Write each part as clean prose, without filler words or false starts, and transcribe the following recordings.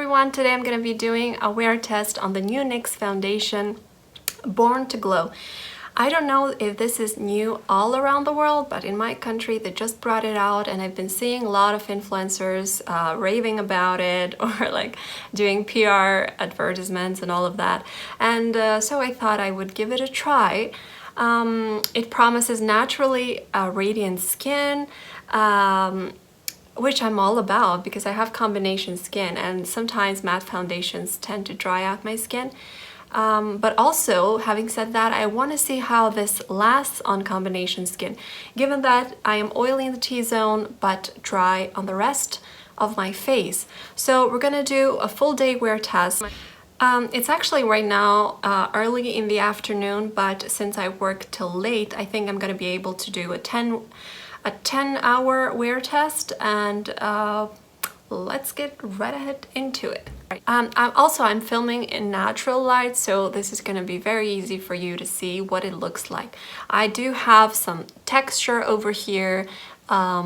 everyone, today I'm going to be doing a wear test on the new NYX foundation, Born to Glow. I don't know if this is new all around the world, but in my country they just brought it out and I've been seeing a lot of influencers raving about it or like doing PR advertisements and all of that. And so I thought I would give it a try. It promises naturally radiant skin, which I'm all about because I have combination skin and sometimes matte foundations tend to dry out my skin. But also, having said that, I want to see how this lasts on combination skin, given that I am oily in the T-zone but dry on the rest of my face. So we're gonna do a full day wear test. It's actually right now early in the afternoon, but since I work till late, I think I'm gonna be able to do a 10-hour wear test, and let's get right ahead into it. I'm filming in natural light, so this is going to be very easy for you to see what it looks like. I do have some texture over here, a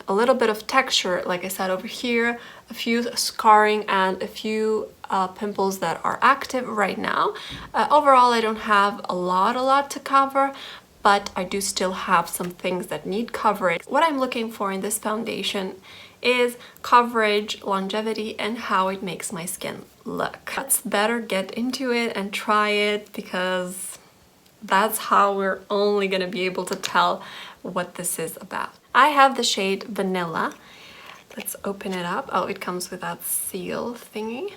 little bit of texture, like I said, over here, a few scarring and a few pimples that are active right now. Overall, I don't have a lot to cover, but I do still have some things that need coverage. What I'm looking for in this foundation is coverage, longevity, and how it makes my skin look. Let's better get into it and try it, because that's how we're only gonna be able to tell what this is about. I have the shade Vanilla. Let's open it up. Oh, it comes with that seal thingy.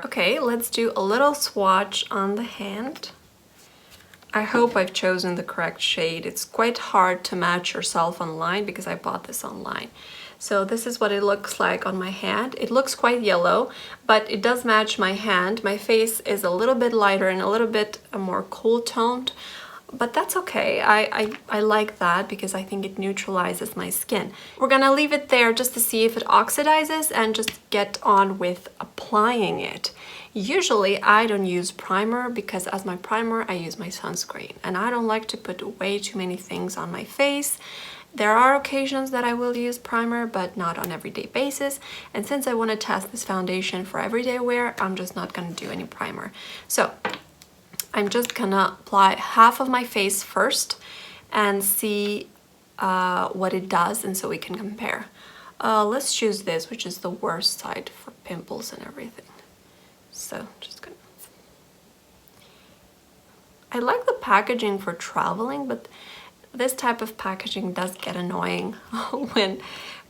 Okay, let's do a little swatch on the hand. I hope I've chosen the correct shade. It's quite hard to match yourself online because I bought this online. So this is what it looks like on my hand. It looks quite yellow, but it does match my hand. My face is a little bit lighter and a little bit more cool toned, but that's okay. I like that because I think it neutralizes my skin. We're gonna leave it there just to see if it oxidizes and just get on with applying it. Usually I don't use primer because as my primer I use my sunscreen, and I don't like to put way too many things on my face. There are occasions that I will use primer, but not on everyday basis. And since I want to test this foundation for everyday wear, I'm just not going to do any primer. So I'm just gonna apply half of my face first and see what it does, and so we can compare. Let's choose this, which is the worst side for pimples and everything. So just gonna... I like the packaging for traveling, but this type of packaging does get annoying when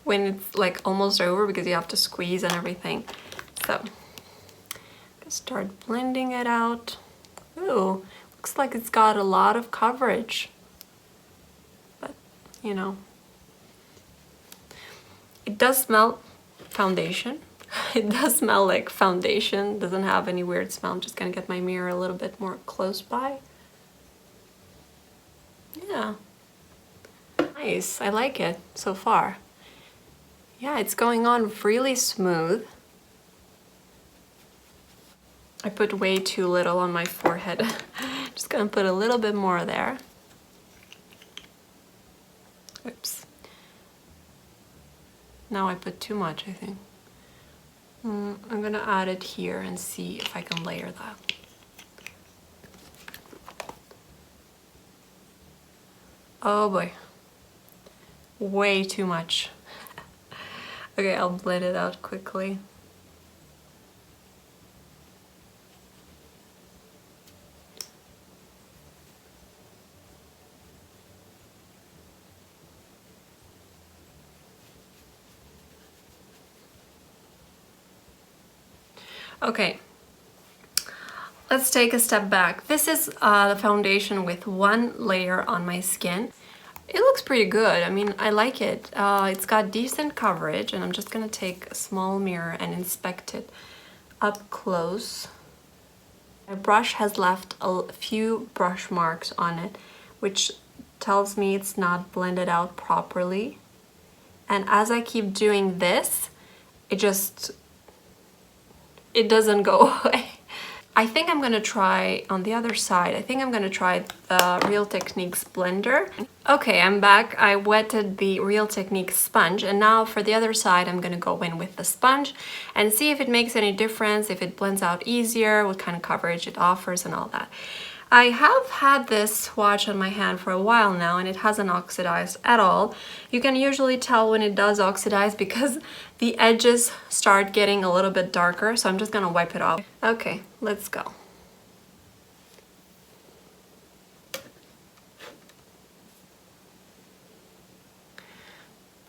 it's like almost over because you have to squeeze and everything. So start blending it out. Ooh, looks like it's got a lot of coverage, but you know, it does smell foundation. It does smell like foundation. Doesn't have any weird smell. I'm just gonna get my mirror a little bit more close by. Yeah. Nice, I like it so far. Yeah, it's going on really smooth. I put way too little on my forehead. Just gonna put a little bit more there. Oops. Now I put too much, I think. I'm gonna add it here and see if I can layer that. Oh boy. Way too much. Okay, I'll blend it out quickly. Okay, let's take a step back. This is the foundation with one layer on my skin. It looks pretty good. I mean, I like it. It's got decent coverage, and I'm just gonna take a small mirror and inspect it up close. My brush has left a few brush marks on it, which tells me it's not blended out properly. And as I keep doing this, it doesn't go away. I think I'm gonna try on the other side. I think I'm gonna try the Real Techniques blender. Okay, I'm back. I wetted the Real Techniques sponge, and now for the other side, I'm gonna go in with the sponge and see if it makes any difference, if it blends out easier, what kind of coverage it offers and all that. I have had this swatch on my hand for a while now and it hasn't oxidized at all. You can usually tell when it does oxidize because the edges start getting a little bit darker, so I'm just gonna wipe it off. Okay, let's go.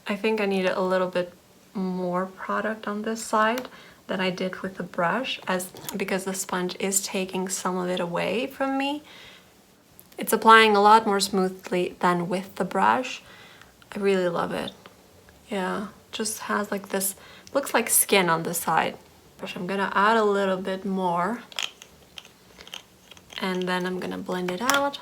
I think I need a little bit more product on this side than I did with the brush, because the sponge is taking some of it away from me. It's applying a lot more smoothly than with the brush. I really love it. Yeah, just has like this, looks like skin on the side. I'm gonna add a little bit more and then I'm gonna blend it out.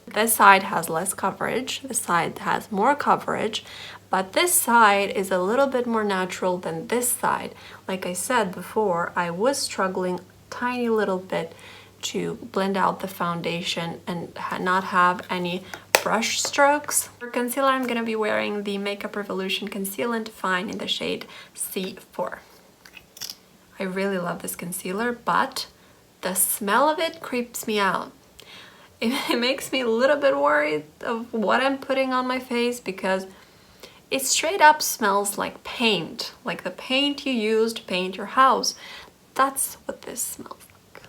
This side has less coverage, this side has more coverage, but this side is a little bit more natural than this side. Like I said before, I was struggling a tiny little bit to blend out the foundation and not have any brush strokes. For concealer, I'm gonna be wearing the Makeup Revolution Conceal and Define in the shade C4. I really love this concealer, but the smell of it creeps me out. It makes me a little bit worried of what I'm putting on my face because it straight up smells like paint, like the paint you use to paint your house. That's what this smells like.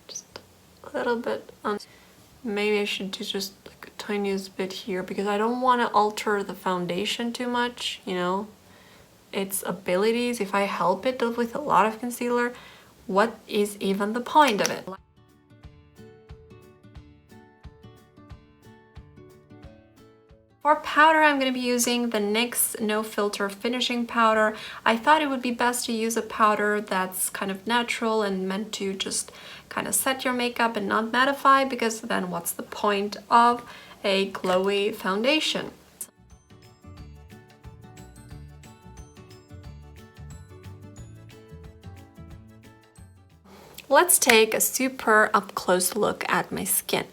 Just a little bit on. Maybe I should do just like a tiniest bit here because I don't want to alter the foundation too much, you know, its abilities. If I help it with a lot of concealer, what is even the point of it? For powder, I'm going to be using the NYX No Filter Finishing Powder. I thought it would be best to use a powder that's kind of natural and meant to just kind of set your makeup and not mattify, because then what's the point of a glowy foundation? Let's take a super up-close look at my skin.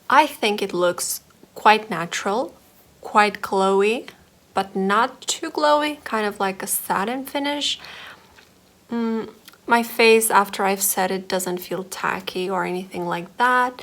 I think it looks quite natural, quite glowy, but not too glowy, kind of like a satin finish. My face, after I've set it, doesn't feel tacky or anything like that.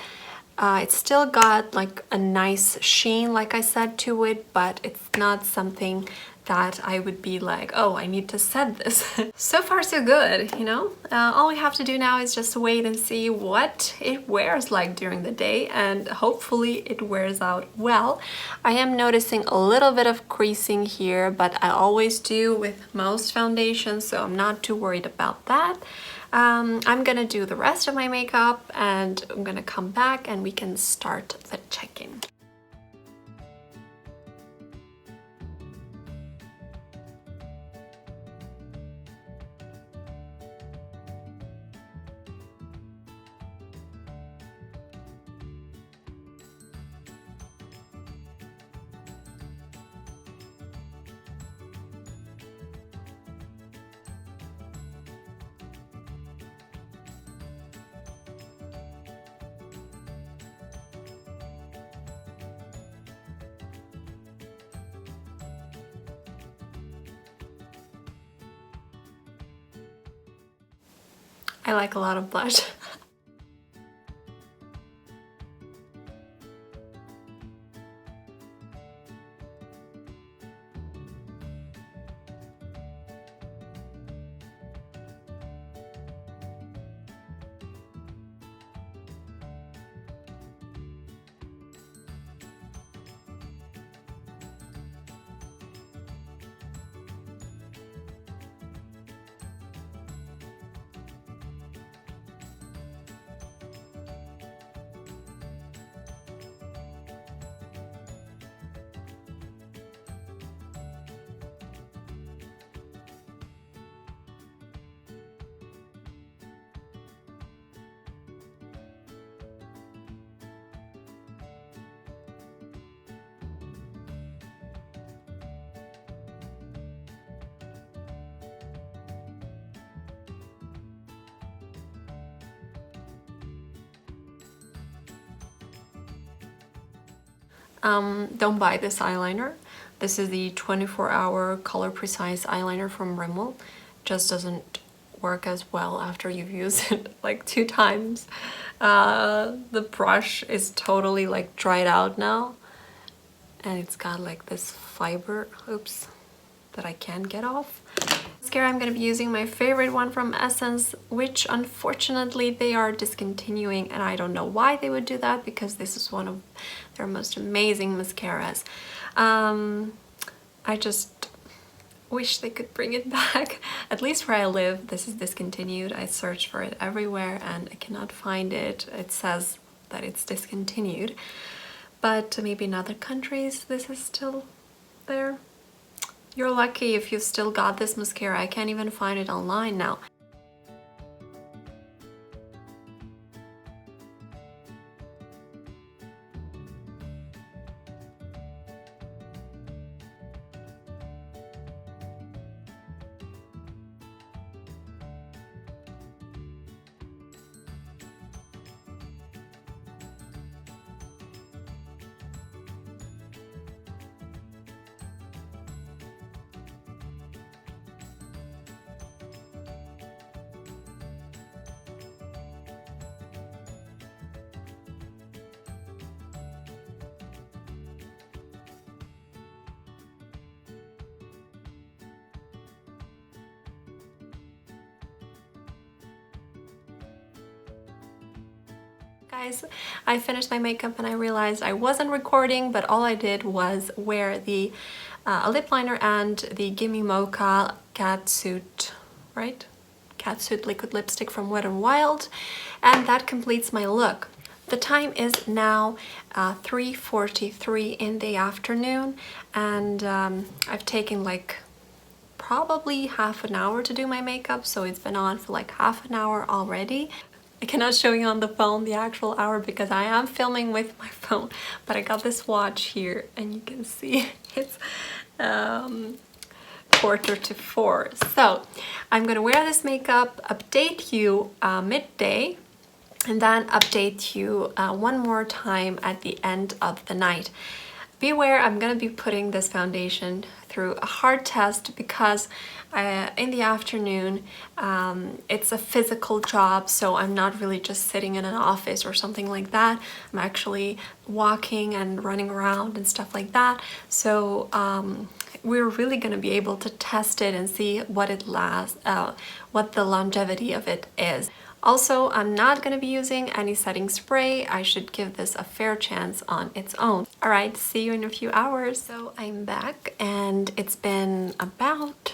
It's still got like a nice sheen, like I said, to it, but it's not something that I would be like, oh, I need to set this. So far so good, you know? All we have to do now is just wait and see what it wears like during the day, and hopefully it wears out well. I am noticing a little bit of creasing here, but I always do with most foundations, so I'm not too worried about that. I'm gonna do the rest of my makeup and I'm gonna come back and we can start the check-in. I like a lot of blush. Don't buy this eyeliner. This is the 24-hour color precise eyeliner from Rimmel. Just doesn't work as well after you've used it like 2 times. The brush is totally like dried out now, and it's got like this fiber, oops, that I can't get off. Mascara, I'm gonna be using my favorite one from Essence, which unfortunately they are discontinuing, and I don't know why they would do that because this is one of their most amazing mascaras. I just wish they could bring it back. At least where I live, this is discontinued. I searched for it everywhere and I cannot find it. It says that it's discontinued, but maybe in other countries this is still there. You're lucky if you've still got this mascara. I can't even find it online now. Guys, I finished my makeup and I realized I wasn't recording, but all I did was wear the lip liner and the Gimme Mocha Catsuit, right? Catsuit liquid lipstick from Wet n Wild, and that completes my look. The time is now 3:43 in the afternoon, and I've taken like probably half an hour to do my makeup, so it's been on for like half an hour already. I cannot show you on the phone the actual hour because I am filming with my phone, but I got this watch here and you can see it's 3:45. So I'm gonna wear this makeup, update you midday, and then update you one more time at the end of the night. Be aware, I'm gonna be putting this foundation through a hard test because in the afternoon it's a physical job, so I'm not really just sitting in an office or something like that. I'm actually walking and running around and stuff like that, so we're really going to be able to test it and see what it lasts, what the longevity of it is. Also, I'm not going to be using any setting spray. I should give this a fair chance on its own. All right, see you in a few hours. So I'm back and it's been about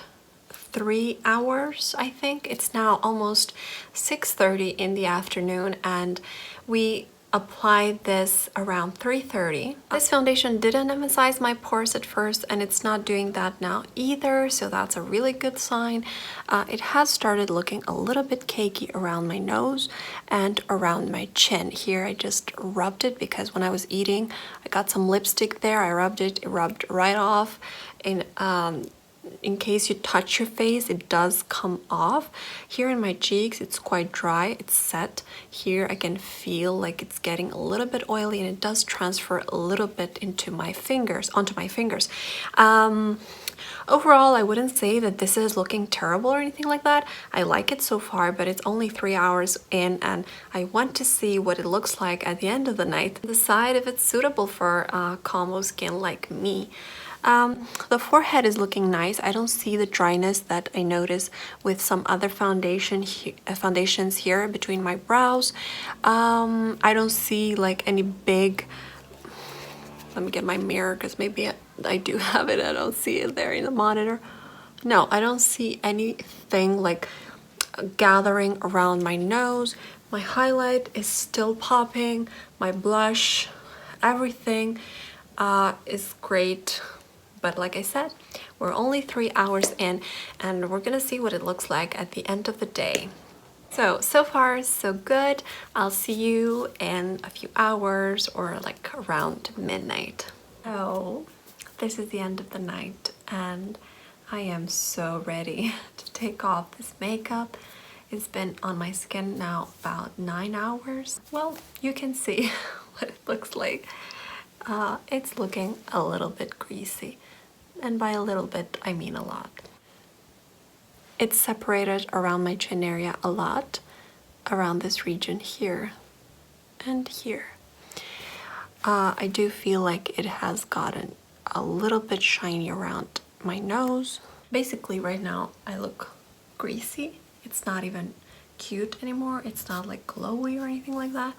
3 hours, I think. It's now almost 6:30 in the afternoon and we applied this around 3:30. This foundation didn't emphasize my pores at first and it's not doing that now either, so that's a really good sign. It has started looking a little bit cakey around my nose and around my chin. Here I just rubbed it because when I was eating I got some lipstick there. I rubbed it, it rubbed right off. In case you touch your face, it does come off. Here in my cheeks, it's quite dry, it's set. Here I can feel like it's getting a little bit oily and it does transfer a little bit into my fingers, onto my fingers. Overall, I wouldn't say that this is looking terrible or anything like that. I like it so far, but it's only 3 hours in and I want to see what it looks like at the end of the night. Decide if it's suitable for combo skin like me. The forehead is looking nice. I don't see the dryness that I notice with some other foundations here between my brows. I don't see like any big, let me get my mirror because maybe I do have it. I don't see it there in the monitor. No, I don't see anything like gathering around my nose. My highlight is still popping. My blush, everything is great. But like I said, we're only 3 hours in and we're gonna see what it looks like at the end of the day. So far so good. I'll see you in a few hours or like around midnight. So this is the end of the night and I am so ready to take off this makeup. It's been on my skin now about 9 hours. Well, you can see what it looks like. it's looking a little bit greasy. And by a little bit, I mean a lot. It's separated around my chin area a lot, around this region here and here. I do feel like it has gotten a little bit shiny around my nose. Basically, right now, I look greasy. It's not even cute anymore. It's not like glowy or anything like that.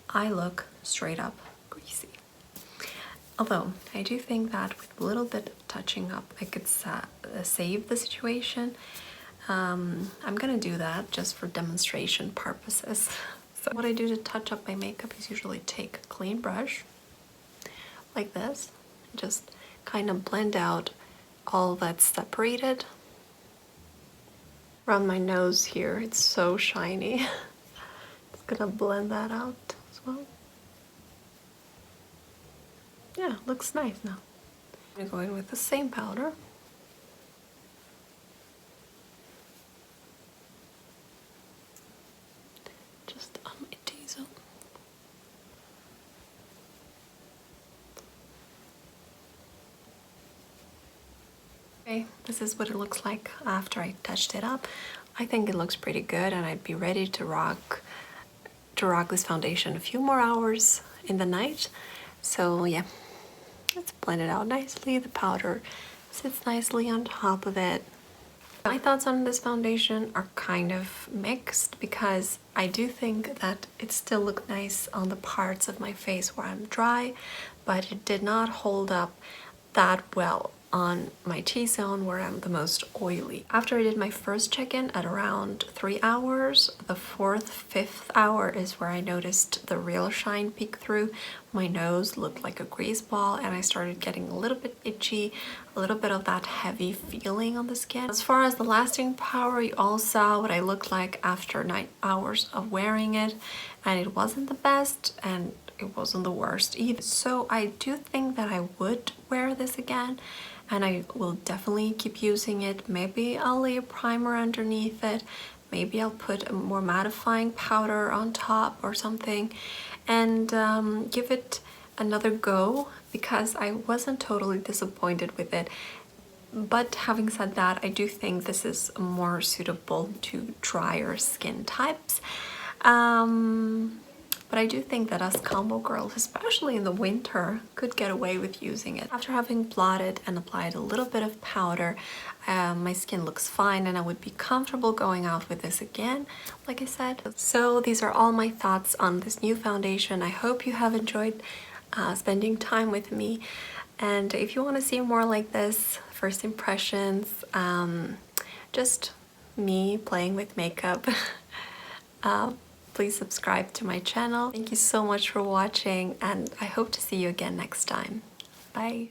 I look straight up greasy. Although, I do think that with a little bit of touching up, I could save the situation. I'm gonna do that just for demonstration purposes. So what I do to touch up my makeup is usually take a clean brush, like this, just kind of blend out all that's separated. Around my nose here, it's so shiny. Just gonna blend that out as well. Yeah, looks nice now. I'm gonna go in with the same powder. Just on my T-zone. Okay, this is what it looks like after I touched it up. I think it looks pretty good, and I'd be ready to rock this foundation a few more hours in the night. So yeah, let's blend it out nicely. The powder sits nicely on top of it. My thoughts on this foundation are kind of mixed because I do think that it still looked nice on the parts of my face where I'm dry, but it did not hold up that well on my T-zone where I'm the most oily. After I did my first check-in at around 3 hours, the 4th, 5th hour is where I noticed the real shine peek through. My nose looked like a grease ball and I started getting a little bit itchy, a little bit of that heavy feeling on the skin. As far as the lasting power, you all saw what I looked like after 9 hours of wearing it, and it wasn't the best and it wasn't the worst either. So I do think that I would wear this again, and I will definitely keep using it. Maybe I'll lay a primer underneath it. Maybe I'll put a more mattifying powder on top or something and give it another go because I wasn't totally disappointed with it. But having said that, I do think this is more suitable to drier skin types. But I do think that us combo girls, especially in the winter, could get away with using it. After having blotted and applied a little bit of powder, my skin looks fine and I would be comfortable going out with this again, like I said. So these are all my thoughts on this new foundation. I hope you have enjoyed spending time with me. And if you want to see more like this, first impressions, just me playing with makeup, please subscribe to my channel. Thank you so much for watching, and I hope to see you again next time. Bye!